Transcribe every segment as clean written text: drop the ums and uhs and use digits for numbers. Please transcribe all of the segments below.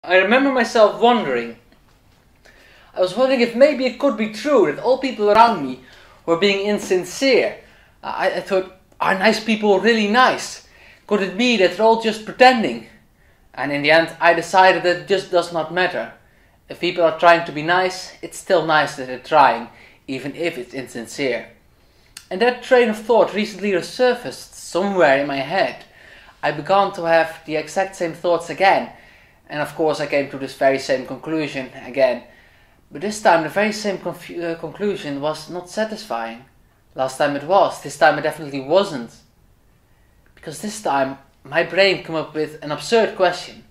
I remember myself wondering. I was wondering if maybe it could be true that all people around me were being insincere. I thought, are nice people really nice? Could it be that they're all just pretending? And in the end, I decided that it just does not matter. If people are trying to be nice, it's still nice that they're trying, even if it's insincere. And that train of thought recently resurfaced somewhere in my head. I began to have the exact same thoughts again. And of course I came to this very same conclusion again. But this time the very same conclusion was not satisfying. Last time it was, this time it definitely wasn't. Because this time my brain came up with an absurd question.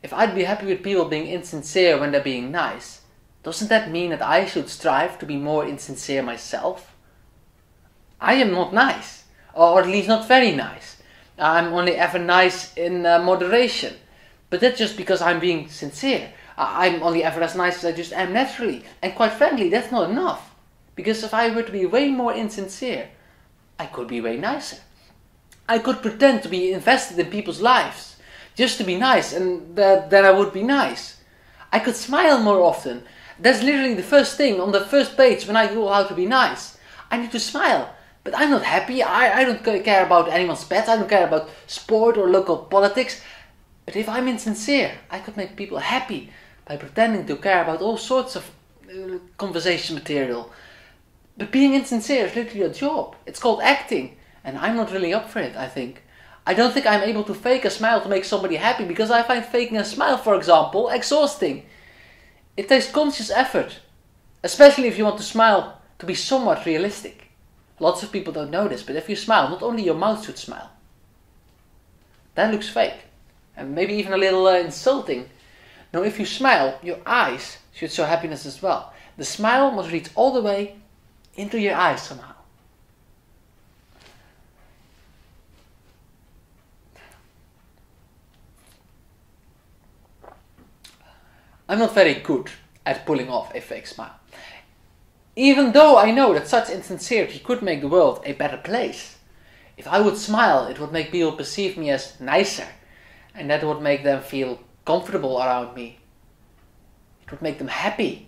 If I'd be happy with people being insincere when they're being nice, doesn't that mean that I should strive to be more insincere myself? I am not nice, or at least not very nice. I'm only ever nice in moderation. But that's just because I'm being sincere. I'm only ever as nice as I just am naturally. And quite frankly, that's not enough. Because if I were to be way more insincere, I could be way nicer. I could pretend to be invested in people's lives, just to be nice, and then I would be nice. I could smile more often. That's literally the first thing on the first page when I Google how to be nice. I need to smile. But I'm not happy. I don't care about anyone's pets. I don't care about sport or local politics. But if I'm insincere, I could make people happy by pretending to care about all sorts of conversation material. But being insincere is literally a job. It's called acting. And I'm not really up for it, I think. I don't think I'm able to fake a smile to make somebody happy because I find faking a smile, for example, exhausting. It takes conscious effort. Especially if you want to smile to be somewhat realistic. Lots of people don't know this, but if you smile, not only your mouth should smile. That looks fake. And maybe even a little insulting. No, if you smile, your eyes should show happiness as well. The smile must reach all the way into your eyes somehow. I'm not very good at pulling off a fake smile. Even though I know that such insincerity could make the world a better place. If I would smile, it would make people perceive me as nicer. And that would make them feel comfortable around me. It would make them happy.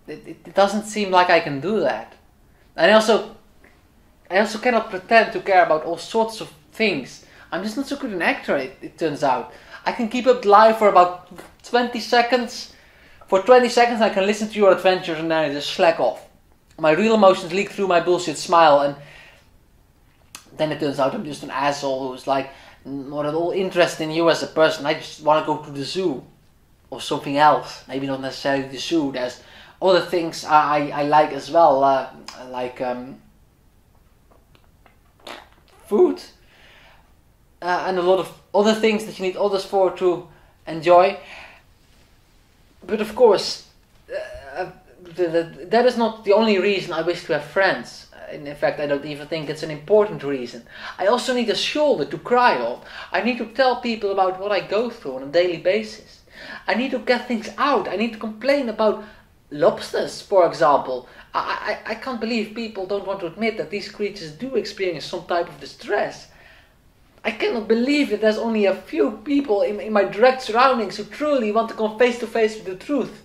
It doesn't seem like I can do that. And I also cannot pretend to care about all sorts of things. I'm just not so good an actor, it turns out. I can keep up the lie for about 20 seconds. For 20 seconds I can listen to your adventures and then I just slack off. My real emotions leak through my bullshit smile and then it turns out I'm just an asshole who's like not at all interested in you as a person. I just want to go to the zoo or something else. Maybe not necessarily the zoo. There's other things I like as well, like food and a lot of other things that you need others for to enjoy. But of course, that is not the only reason I wish to have friends. In fact, I don't even think it's an important reason. I also need a shoulder to cry on. I need to tell people about what I go through on a daily basis. I need to get things out. I need to complain about lobsters, for example. I can't believe people don't want to admit that these creatures do experience some type of distress. I cannot believe that there's only a few people in my direct surroundings who truly want to come face to face with the truth.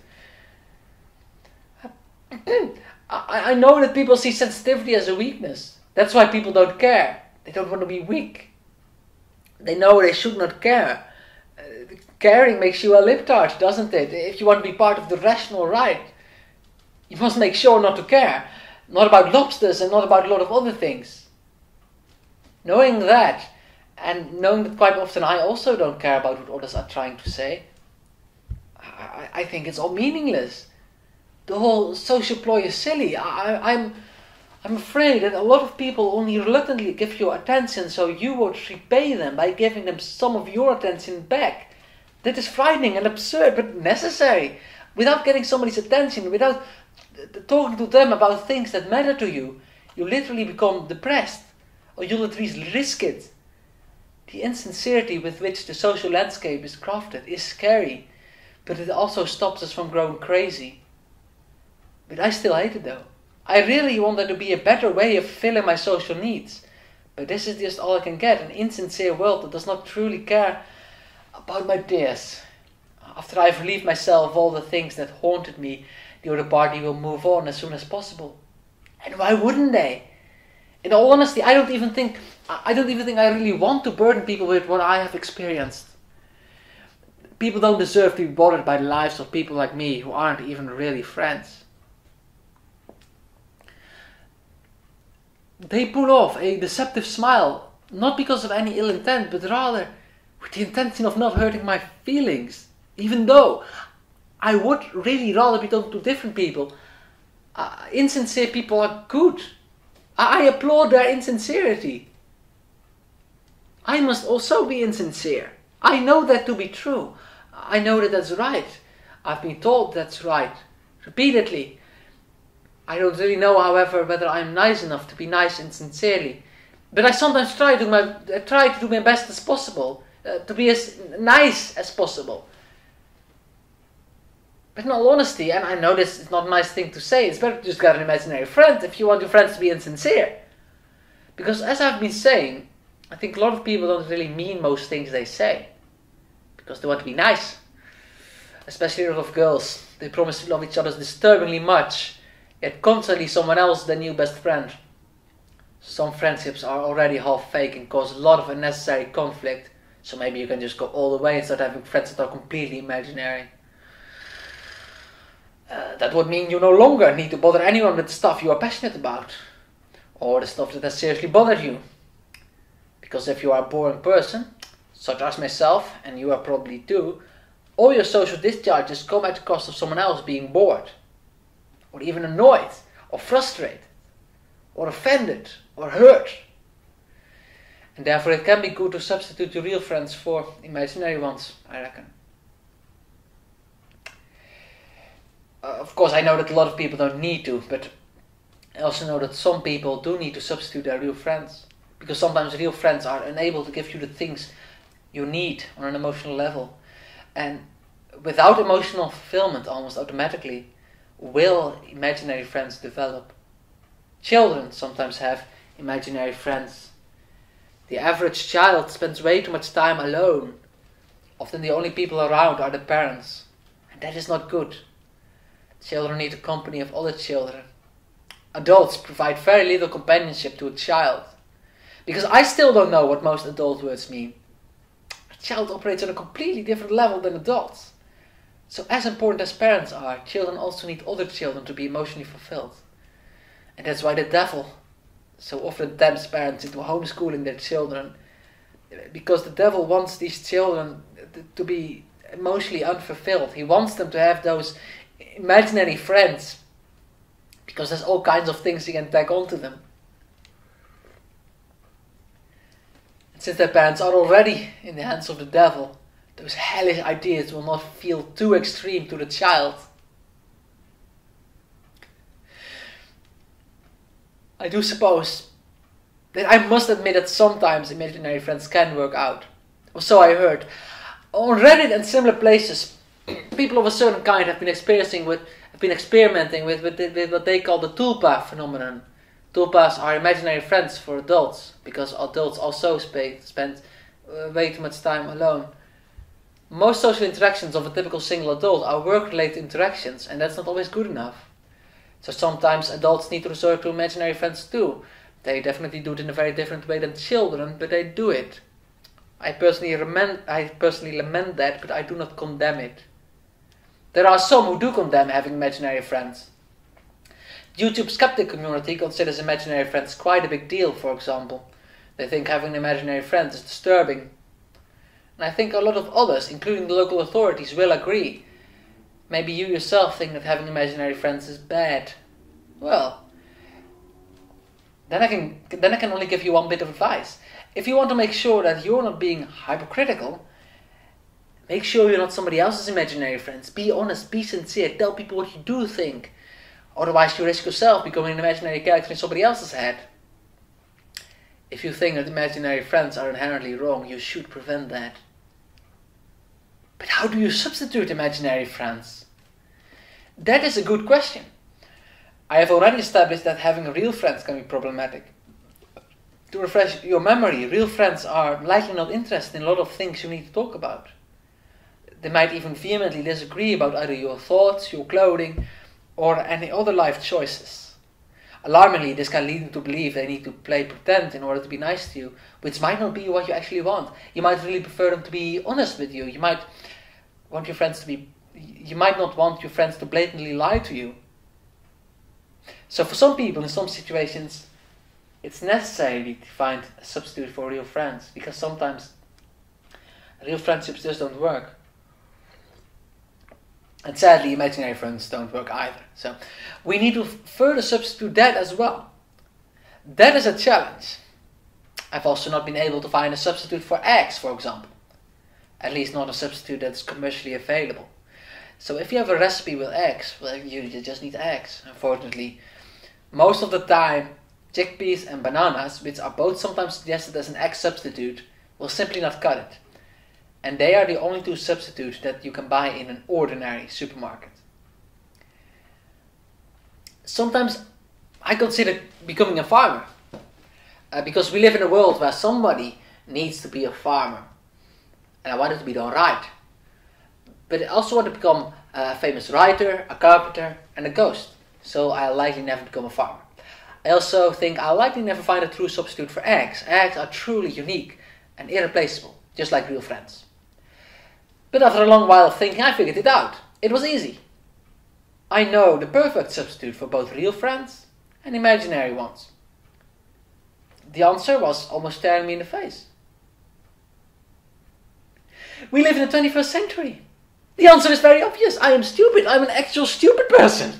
I know that people see sensitivity as a weakness. That's why people don't care. They don't want to be weak. They know they should not care. Caring makes you a libtard, doesn't it? If you want to be part of the rational right, you must make sure not to care. Not about lobsters and not about a lot of other things. Knowing that, and knowing that quite often I also don't care about what others are trying to say, I think it's all meaningless. The whole social ploy is silly. I'm afraid that a lot of people only reluctantly give you attention so you would repay them by giving them some of your attention back. That is frightening and absurd, but necessary. Without getting somebody's attention, without talking to them about things that matter to you, you literally become depressed. Or you'll at least risk it. The insincerity with which the social landscape is crafted is scary, but it also stops us from growing crazy. But I still hate it though. I really want there to be a better way of filling my social needs. But this is just all I can get, an insincere world that does not truly care about my tears. after I've relieved myself of all the things that haunted me, the other party will move on as soon as possible. And why wouldn't they? In all honesty, I don't even think I really want to burden people with what I have experienced. People don't deserve to be bothered by the lives of people like me who aren't even really friends. They pull off a deceptive smile, not because of any ill intent, but rather with the intention of not hurting my feelings. Even though I would really rather be talking to different people. Insincere people are good. I applaud their insincerity. I must also be insincere. I know that to be true. I know that that's right. I've been told that's right. Repeatedly. I don't really know, however, whether I'm nice enough to be nice and sincerely. But I sometimes try to do my best as possible. To be as nice as possible. But in all honesty, and I know this is not a nice thing to say, it's better to just get an imaginary friend if you want your friends to be insincere. Because as I've been saying, I think a lot of people don't really mean most things they say. Because they want to be nice. Especially a lot of girls. They promise to love each other disturbingly much, yet constantly someone else is their new best friend. Some friendships are already half fake and cause a lot of unnecessary conflict, so maybe you can just go all the way and start having friends that are completely imaginary. That would mean you no longer need to bother anyone with the stuff you are passionate about, or the stuff that has seriously bothered you. Because if you are a boring person, such as myself, and you are probably too, all your social discharges come at the cost of someone else being bored, or even annoyed, or frustrated, or offended, or hurt. And therefore it can be good to substitute your real friends for imaginary ones, I reckon. Of course, I know that a lot of people don't need to, but I also know that some people do need to substitute their real friends. Because sometimes real friends are unable to give you the things you need on an emotional level. And without emotional fulfillment, almost automatically, will imaginary friends develop. Children sometimes have imaginary friends. The average child spends way too much time alone. Often the only people around are the parents. And that is not good. Children need the company of other children. Adults provide very little companionship to a child. Because I still don't know what most adult words mean. A child operates on a completely different level than adults. So as important as parents are, children also need other children to be emotionally fulfilled. And that's why the devil so often tempts parents into homeschooling their children. Because the devil wants these children to be emotionally unfulfilled. He wants them to have those imaginary friends, because there's all kinds of things you can tag onto them. And since their parents are already in the hands of the devil, those hellish ideas will not feel too extreme to the child. I do suppose that I must admit that sometimes imaginary friends can work out. Or so I heard. On Reddit and similar places, people of a certain kind have been experimenting with what they call the tulpa phenomenon. Tulpas are imaginary friends for adults, because adults also spend way too much time alone. Most social interactions of a typical single adult are work-related interactions, and that's not always good enough. So sometimes adults need to resort to imaginary friends too. They definitely do it in a very different way than children, but they do it. I personally lament that, but I do not condemn it. There are some who do condemn having imaginary friends. The YouTube skeptic community considers imaginary friends quite a big deal, for example. They think having an imaginary friend is disturbing. And I think a lot of others, including the local authorities, will agree. Maybe you yourself think that having imaginary friends is bad. Well, then I can only give you one bit of advice. If you want to make sure that you're not being hypocritical, make sure you're not somebody else's imaginary friends. Be honest, be sincere, tell people what you do think. Otherwise you risk yourself becoming an imaginary character in somebody else's head. If you think that imaginary friends are inherently wrong, you should prevent that. But how do you substitute imaginary friends? That is a good question. I have already established that having real friends can be problematic. To refresh your memory, real friends are likely not interested in a lot of things you need to talk about. They might even vehemently disagree about either your thoughts, your clothing, or any other life choices. Alarmingly, this can lead them to believe they need to play pretend in order to be nice to you, which might not be what you actually want. You might really prefer them to be honest with you. You might want your friends to be... You might not want your friends to blatantly lie to you. So for some people, in some situations, it's necessary to find a substitute for real friends, because sometimes real friendships just don't work. And sadly, imaginary friends don't work either. So we need to further substitute that as well. That is a challenge. I've also not been able to find a substitute for eggs, for example. At least not a substitute that's commercially available. So if you have a recipe with eggs, well, you just need eggs. Unfortunately, most of the time, chickpeas and bananas, which are both sometimes suggested as an egg substitute, will simply not cut it. And they are the only two substitutes that you can buy in an ordinary supermarket. Sometimes I consider becoming a farmer. Because we live in a world where somebody needs to be a farmer. And I want it to be done right. But I also want to become a famous writer, a carpenter, and a ghost. So I'll likely never become a farmer. I also think I'll likely never find a true substitute for eggs. Eggs are truly unique and irreplaceable, just like real friends. But after a long while of thinking, I figured it out. It was easy. I know the perfect substitute for both real friends and imaginary ones. The answer was almost staring me in the face. We live in the 21st century. The answer is very obvious. I am stupid. I'm an actual stupid person.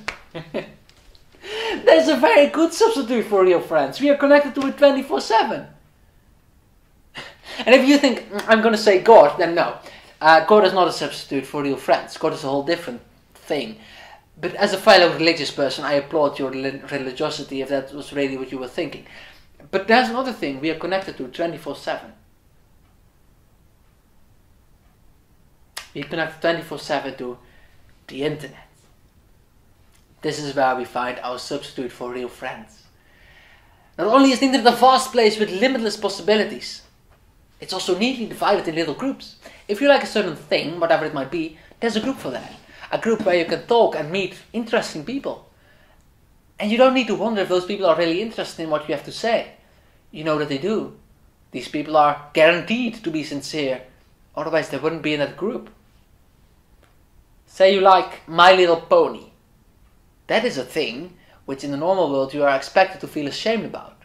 There's a very good substitute for real friends. We are connected to it 24/7. And if you think, I'm going to say God, then no. God is not a substitute for real friends. God is a whole different thing. But as a fellow religious person, I applaud your religiosity if that was really what you were thinking. But there's another thing we are connected to 24/7. We connect 24/7 to the internet. This is where we find our substitute for real friends. Not only is the internet a vast place with limitless possibilities, it's also neatly divided in little groups. If you like a certain thing, whatever it might be, there's a group for that. A group where you can talk and meet interesting people. And you don't need to wonder if those people are really interested in what you have to say. You know that they do. These people are guaranteed to be sincere, otherwise they wouldn't be in that group. Say you like My Little Pony. That is a thing which in the normal world you are expected to feel ashamed about.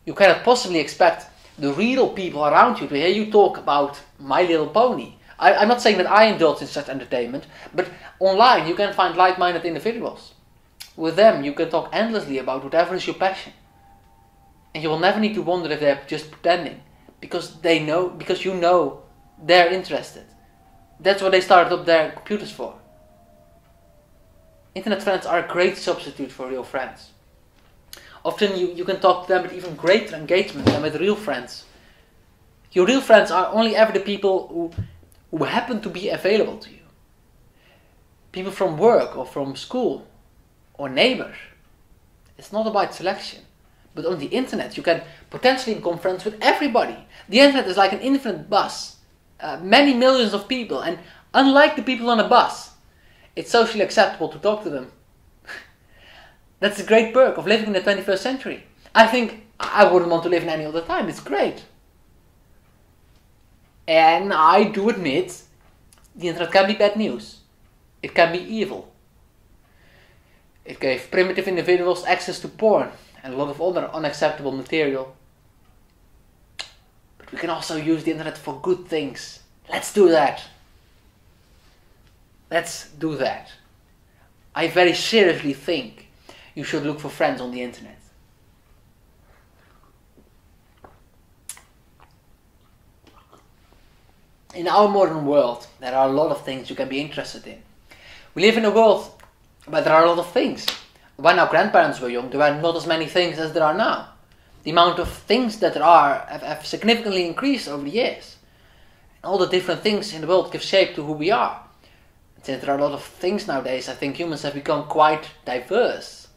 You cannot possibly expect the real people around you to hear you talk about My Little Pony. I'm not saying that I indulge in such entertainment, but online you can find like-minded individuals. With them you can talk endlessly about whatever is your passion. And you will never need to wonder if they're just pretending, because you know they're interested. That's what they started up their computers for. Internet friends are a great substitute for real friends. Often you can talk to them with even greater engagement than with real friends. Your real friends are only ever the people who happen to be available to you. People from work or from school or neighbors. It's not about selection. But on the internet you can potentially become friends with everybody. The internet is like an infinite bus. Many millions of people, and unlike the people on a bus, it's socially acceptable to talk to them. That's a great perk of living in the 21st century. I think I wouldn't want to live in any other time. It's great. And I do admit, the internet can be bad news. It can be evil. It gave primitive individuals access to porn and a lot of other unacceptable material. But we can also use the internet for good things. Let's do that. Let's do that. I very seriously think you should look for friends on the internet. In our modern world, there are a lot of things you can be interested in. We live in a world where there are a lot of things. When our grandparents were young, there were not as many things as there are now. The amount of things that there are have significantly increased over the years. And all the different things in the world give shape to who we are. And since there are a lot of things nowadays, I think humans have become quite diverse.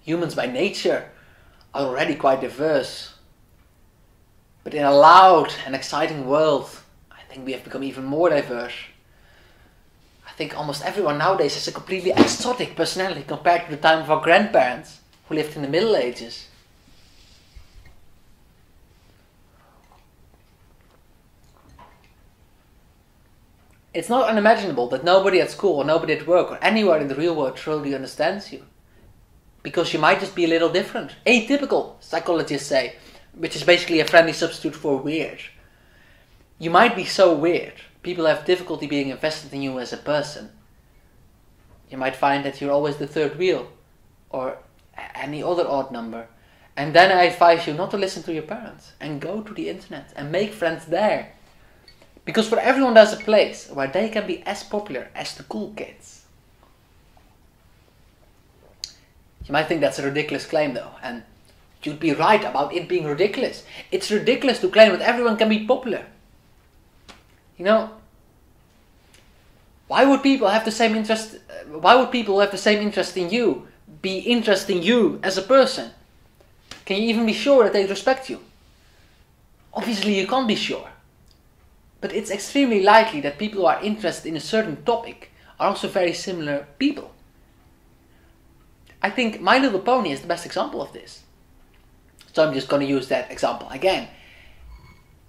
Humans by nature are already quite diverse. But in a loud and exciting world, I think we have become even more diverse. I think almost everyone nowadays has a completely exotic personality compared to the time of our grandparents who lived in the Middle Ages. It's not unimaginable that nobody at school or nobody at work or anywhere in the real world truly understands you. Because you might just be a little different. Atypical, psychologists say, which is basically a friendly substitute for weird. You might be so weird, people have difficulty being invested in you as a person. You might find that you're always the third wheel, or any other odd number. And then I advise you not to listen to your parents, and go to the internet, and make friends there. Because for everyone there's a place where they can be as popular as the cool kids. You might think that's a ridiculous claim though, and you'd be right about it being ridiculous. It's ridiculous to claim that everyone can be popular. You know, why would people have the same interest? Why would people who have the same interest in you be interested in you as a person? Can you even be sure that they respect you? Obviously you can't be sure. But it's extremely likely that people who are interested in a certain topic are also very similar people. I think My Little Pony is the best example of this. So I'm just going to use that example again.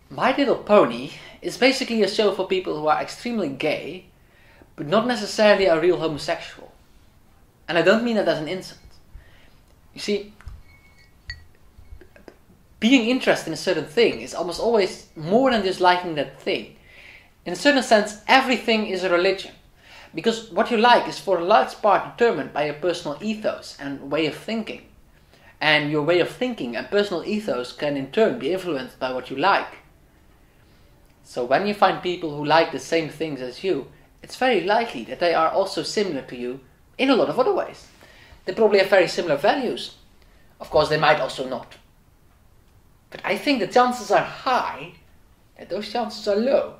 My Little Pony is basically a show for people who are extremely gay, but not necessarily a real homosexual. And I don't mean that as an insult. You see, being interested in a certain thing is almost always more than just liking that thing. In a certain sense, everything is a religion. Because what you like is for a large part determined by your personal ethos and way of thinking. And your way of thinking and personal ethos can in turn be influenced by what you like. So when you find people who like the same things as you, it's very likely that they are also similar to you in a lot of other ways. They probably have very similar values. Of course, they might also not. But I think the chances are high that those chances are low.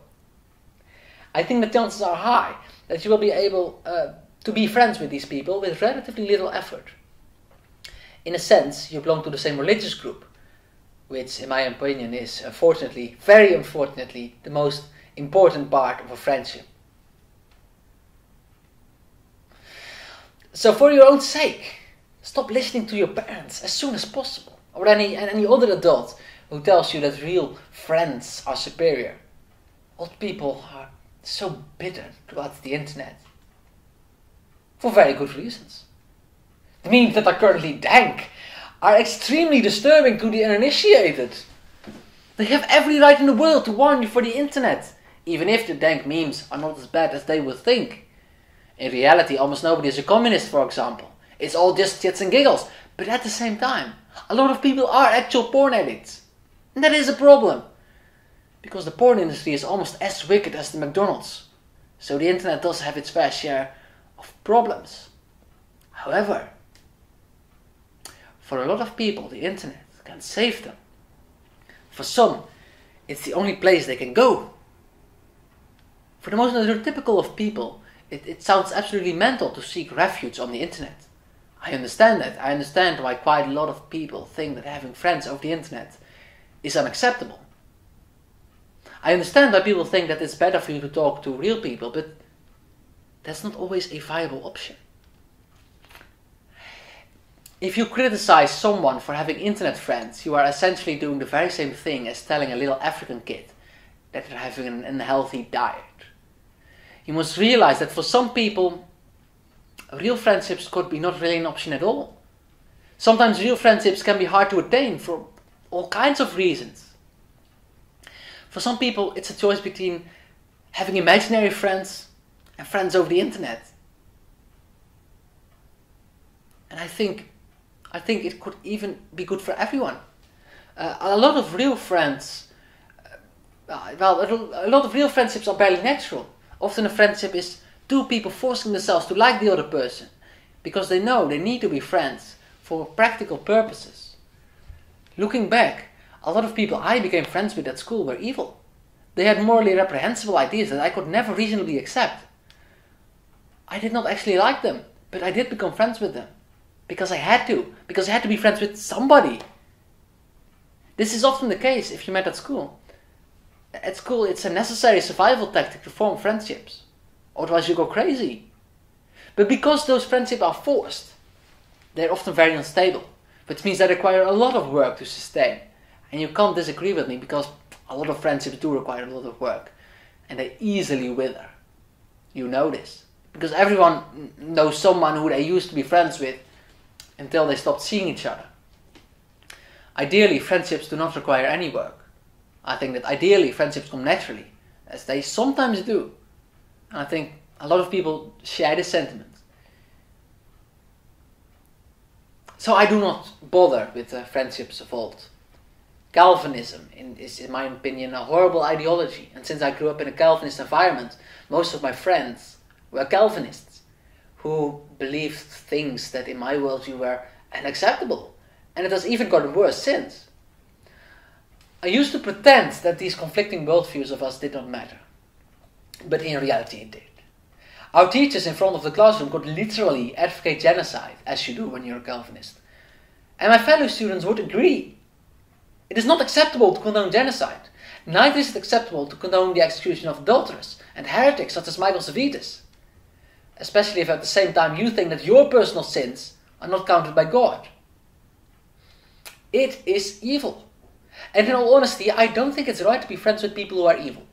I think the chances are high that you will be able to be friends with these people with relatively little effort. In a sense, you belong to the same religious group, which in my opinion is, unfortunately, very unfortunately, the most important part of a friendship. So for your own sake, stop listening to your parents as soon as possible, or any other adult who tells you that real friends are superior. Old people are so bitter towards the internet. For very good reasons. The memes that are currently dank are extremely disturbing to the uninitiated. They have every right in the world to warn you for the internet, even if the dank memes are not as bad as they would think. In reality, almost nobody is a communist, for example. It's all just shits and giggles. But at the same time, a lot of people are actual porn addicts. And that is a problem. Because the porn industry is almost as wicked as the McDonald's. So the internet does have its fair share of problems. However, for a lot of people, the internet can save them. For some, it's the only place they can go. For the most neurotypical of people, it sounds absolutely mental to seek refuge on the internet. I understand that. I understand why quite a lot of people think that having friends over the internet is unacceptable. I understand why people think that it's better for you to talk to real people, but that's not always a viable option. If you criticize someone for having internet friends, you are essentially doing the very same thing as telling a little African kid that they're having an unhealthy diet. You must realize that for some people, real friendships could be not really an option at all. Sometimes real friendships can be hard to attain for all kinds of reasons. For some people, it's a choice between having imaginary friends and friends over the internet. And I think it could even be good for everyone. A lot of real friends, a lot of real friendships are barely natural. Often a friendship is two people forcing themselves to like the other person because they know they need to be friends for practical purposes. Looking back, a lot of people I became friends with at school were evil. They had morally reprehensible ideas that I could never reasonably accept. I did not actually like them, but I did become friends with them. Because I had to be friends with somebody. This is often the case if you met at school. At school, it's a necessary survival tactic to form friendships. Otherwise you go crazy. But because those friendships are forced, they're often very unstable, which means they require a lot of work to sustain. And you can't disagree with me, because a lot of friendships do require a lot of work, and they easily wither. You know this. Because everyone knows someone who they used to be friends with until they stopped seeing each other. Ideally, friendships do not require any work. I think that ideally friendships come naturally, as they sometimes do. And I think a lot of people share this sentiment. So I do not bother with the friendships of old. Calvinism is, in my opinion, a horrible ideology. And since I grew up in a Calvinist environment, most of my friends were Calvinists who believed things that in my worldview were unacceptable. And it has even gotten worse since. I used to pretend that these conflicting worldviews of us did not matter. But in reality it did. Our teachers in front of the classroom could literally advocate genocide, as you do when you're a Calvinist. And my fellow students would agree. It is not acceptable to condone genocide. Neither is it acceptable to condone the execution of adulterers and heretics such as Michael Servetus. Especially if at the same time you think that your personal sins are not counted by God. It is evil. And in all honesty, I don't think it's right to be friends with people who are evil.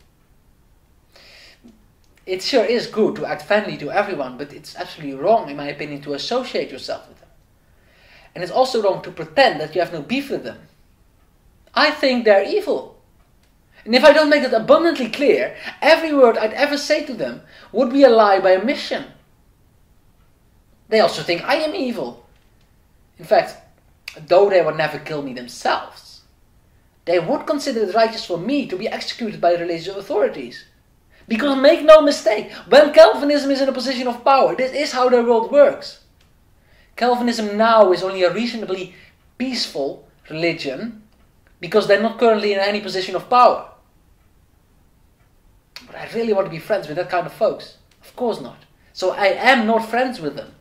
It sure is good to act friendly to everyone, but it's absolutely wrong, in my opinion, to associate yourself with them. And it's also wrong to pretend that you have no beef with them. I think they're evil. And if I don't make it abundantly clear, every word I'd ever say to them would be a lie by omission. They also think I am evil. In fact, though they would never kill me themselves, they would consider it righteous for me to be executed by the religious authorities. Because make no mistake, when Calvinism is in a position of power, this is how their world works. Calvinism now is only a reasonably peaceful religion because they're not currently in any position of power. But I really want to be friends with that kind of folks. Of course not. So I am not friends with them.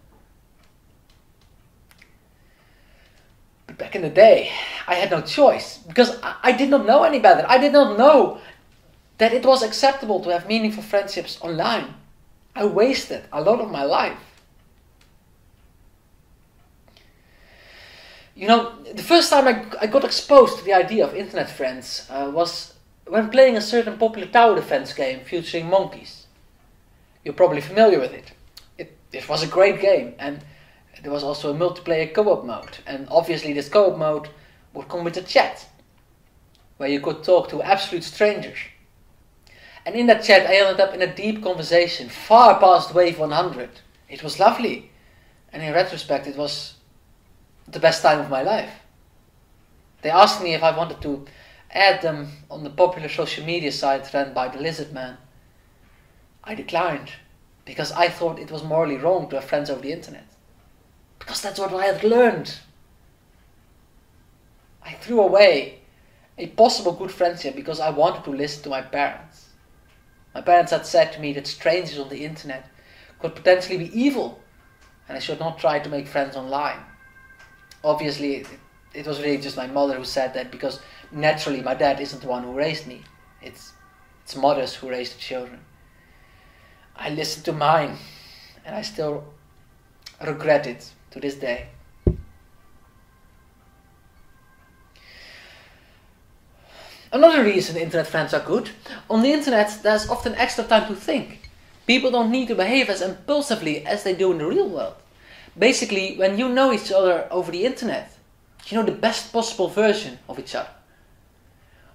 But back in the day, I had no choice because I did not know any better. I did not know that it was acceptable to have meaningful friendships online. I wasted a lot of my life. You know, the first time I got exposed to the idea of internet friends was when playing a certain popular tower defense game featuring monkeys. You're probably familiar with it. It was a great game, and there was also a multiplayer co-op mode. And obviously this co-op mode would come with a chat, where you could talk to absolute strangers. And in that chat I ended up in a deep conversation, far past wave 100. It was lovely. And in retrospect it was the best time of my life. They asked me if I wanted to add them on the popular social media site run by the Lizard Man. I declined, because I thought it was morally wrong to have friends over the internet. Because that's what I had learned. I threw away a possible good friendship because I wanted to listen to my parents. My parents had said to me that strangers on the internet could potentially be evil, and I should not try to make friends online. Obviously, it was really just my mother who said that, because naturally my dad isn't the one who raised me. It's mothers who raise the children. I listened to mine, and I still regret it to this day. Another reason internet friends are good: on the internet there's often extra time to think. People don't need to behave as impulsively as they do in the real world. Basically, when you know each other over the internet, you know the best possible version of each other.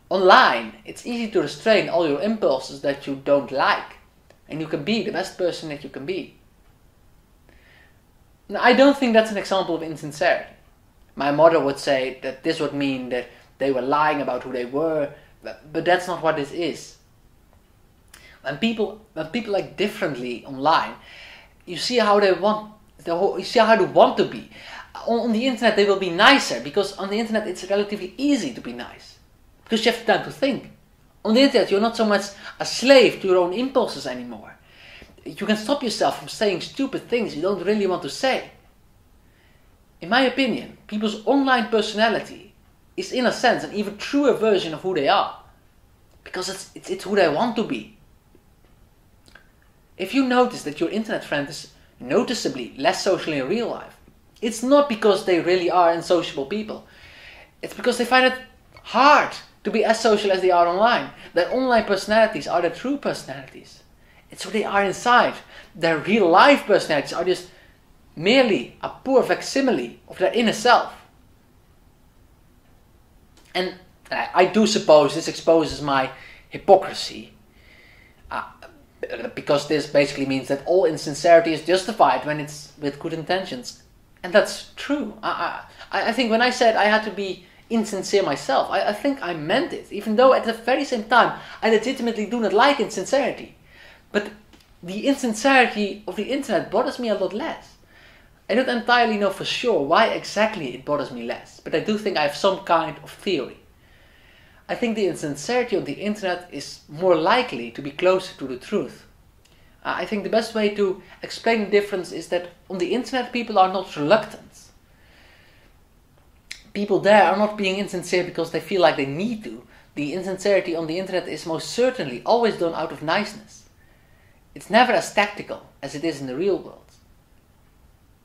Online, it's easy to restrain all your impulses that you don't like, and you can be the best person that you can be. Now, I don't think that's an example of insincerity. My mother would say that this would mean that they were lying about who they were, but that's not what this is. When people act differently online, you see how they want to be. On the internet they will be nicer, because on the internet it's relatively easy to be nice, because you have time to think. On the internet you're not so much a slave to your own impulses anymore. You can stop yourself from saying stupid things you don't really want to say. In my opinion, people's online personality is in a sense an even truer version of who they are, because it's who they want to be. If you notice that your internet friend is noticeably less social in real life, it's not because they really are unsociable people. It's because they find it hard to be as social as they are online. Their online personalities are their true personalities. It's who they are inside. Their real life personalities are just merely a poor facsimile of their inner self. And I do suppose this exposes my hypocrisy. Because this basically means that all insincerity is justified when it's with good intentions. And that's true. I think when I said I had to be insincere myself, I think I meant it, even though at the very same time I legitimately do not like insincerity. But the insincerity of the internet bothers me a lot less. I don't entirely know for sure why exactly it bothers me less, but I do think I have some kind of theory. I think the insincerity on the internet is more likely to be closer to the truth. I think the best way to explain the difference is that on the internet people are not reluctant. People there are not being insincere because they feel like they need to. The insincerity on the internet is most certainly always done out of niceness. It's never as tactical as it is in the real world.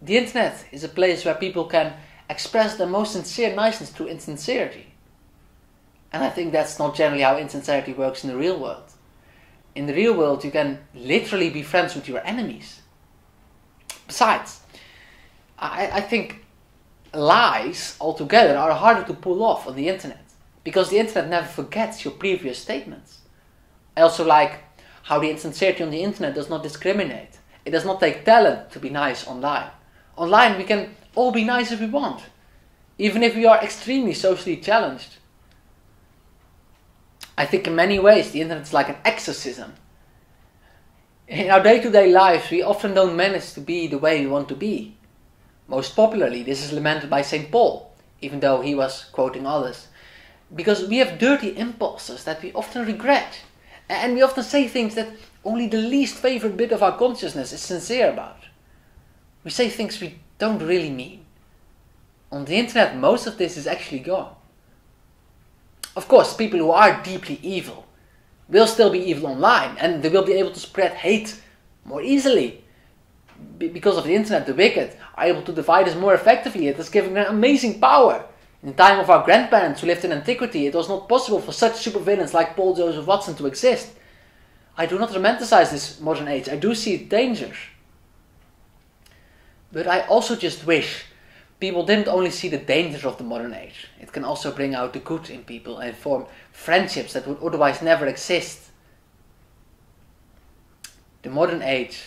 The internet is a place where people can express their most sincere niceness through insincerity. And I think that's not generally how insincerity works in the real world. In the real world, you can literally be friends with your enemies. Besides, I think lies altogether are harder to pull off on the internet, because the internet never forgets your previous statements. I also like how the insincerity on the internet does not discriminate. It does not take talent to be nice online. Online we can all be nice if we want, even if we are extremely socially challenged. I think in many ways the internet is like an exorcism. In our day-to-day lives we often don't manage to be the way we want to be. Most popularly this is lamented by St. Paul, even though he was quoting others. Because we have dirty impulses that we often regret. And we often say things that only the least favorite bit of our consciousness is sincere about. We say things we don't really mean. On the internet most of this is actually gone. Of course, people who are deeply evil will still be evil online, and they will be able to spread hate more easily. Because of the internet, the wicked are able to divide us more effectively. It has given them amazing power. In the time of our grandparents who lived in antiquity, it was not possible for such supervillains like Paul Joseph Watson to exist. I do not romanticize this modern age. I do see dangers. But I also just wish people didn't only see the dangers of the modern age. It can also bring out the good in people and form friendships that would otherwise never exist. The modern age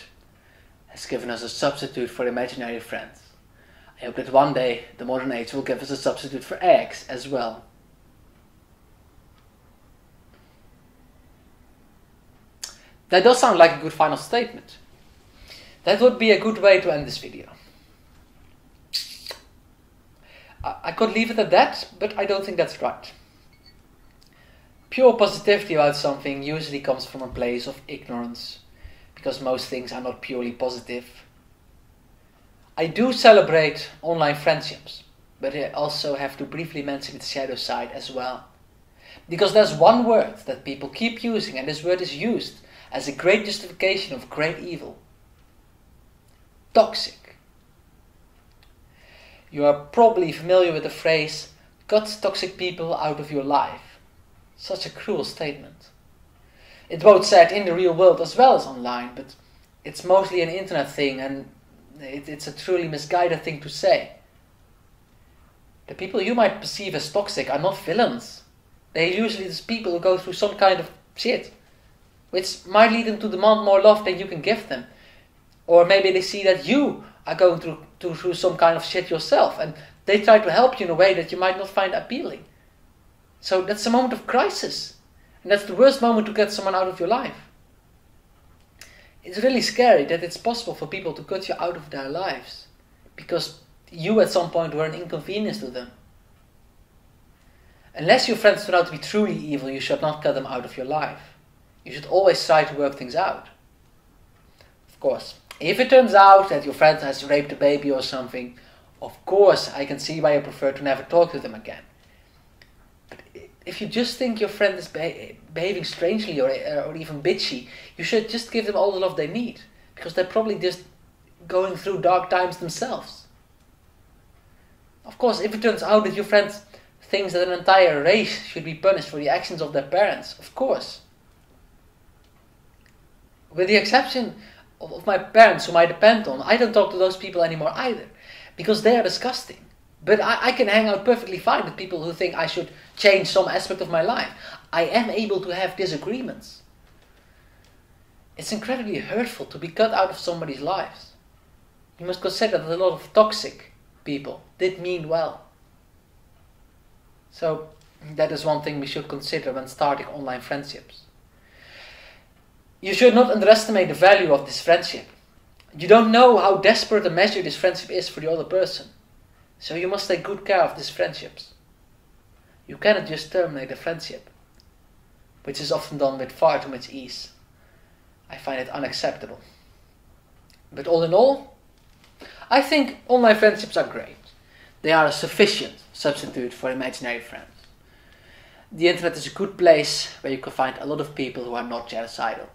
has given us a substitute for imaginary friends. I hope that one day the modern age will give us a substitute for eggs as well. That does sound like a good final statement. That would be a good way to end this video. I could leave it at that, but I don't think that's right. Pure positivity about something usually comes from a place of ignorance, because most things are not purely positive. I do celebrate online friendships, but I also have to briefly mention its shadow side as well. Because there's one word that people keep using, and this word is used as a great justification of great evil. Toxic. You are probably familiar with the phrase, cut toxic people out of your life. Such a cruel statement. It's both said in the real world as well as online, but it's mostly an internet thing, and it's a truly misguided thing to say. The people you might perceive as toxic are not villains. They're usually just people who go through some kind of shit, which might lead them to demand more love than you can give them. Or maybe they see that you are going through some kind of shit yourself, and they try to help you in a way that you might not find appealing. So that's a moment of crisis, and that's the worst moment to get someone out of your life. It's really scary that it's possible for people to cut you out of their lives, because you at some point were an inconvenience to them. Unless your friends turn out to be truly evil, you should not cut them out of your life. You should always try to work things out. Of course, if it turns out that your friend has raped a baby or something, of course I can see why you prefer to never talk to them again. But if you just think your friend is behaving strangely or even bitchy, you should just give them all the love they need, because they're probably just going through dark times themselves. Of course, if it turns out that your friend thinks that an entire race should be punished for the actions of their parents, of course. With the exception of my parents, whom I depend on, I don't talk to those people anymore either, because they are disgusting. But I can hang out perfectly fine with people who think I should change some aspect of my life. I am able to have disagreements. It's incredibly hurtful to be cut out of somebody's lives. You must consider that a lot of toxic people did mean well. So that is one thing we should consider when starting online friendships. You should not underestimate the value of this friendship. You don't know how desperate a measure this friendship is for the other person. So you must take good care of these friendships. You cannot just terminate a friendship, which is often done with far too much ease. I find it unacceptable. But all in all, I think online friendships are great. They are a sufficient substitute for imaginary friends. The internet is a good place where you can find a lot of people who are not genocidal.